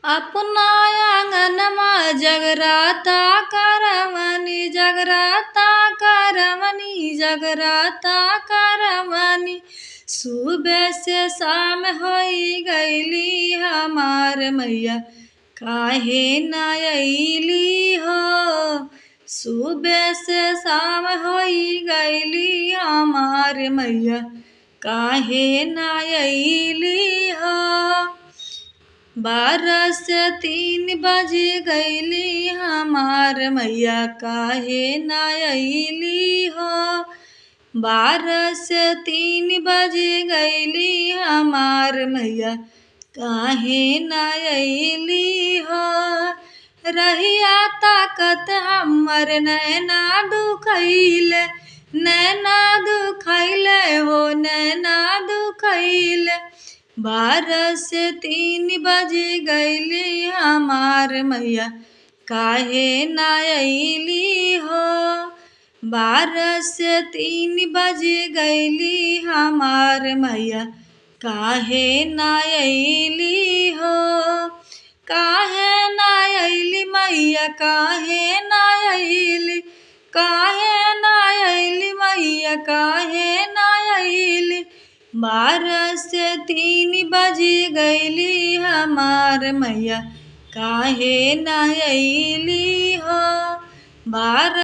अपना आंगनमा जगराता करवनी जगराता करवनी जगराता करवनी। सुबह से शाम होई गईली हमार मैया काहे न अइली हो। सुबह से शाम होई गईली हमार मैया काहे न अइली हो। 12 से 3 बज गईली हमार मैया काहे न अइली हो। 12 से 3 बज गईली हमार मैया काहे न अइली हो। रहिया ताकत हमर नैना दुखैले नैना दुखैले हो नैना दुखैले। 12 से 3 बज गईली हमार मैया काहे न अइली हो। 12 से 3 बज गईली हमार मैया काहे न अइली हो। काहे न अइली मैया काहे न अइली काहे न अइली मैया काहे न अइली। 12 से 3 बज गईली हमार मैया काहे न अइली हो। 12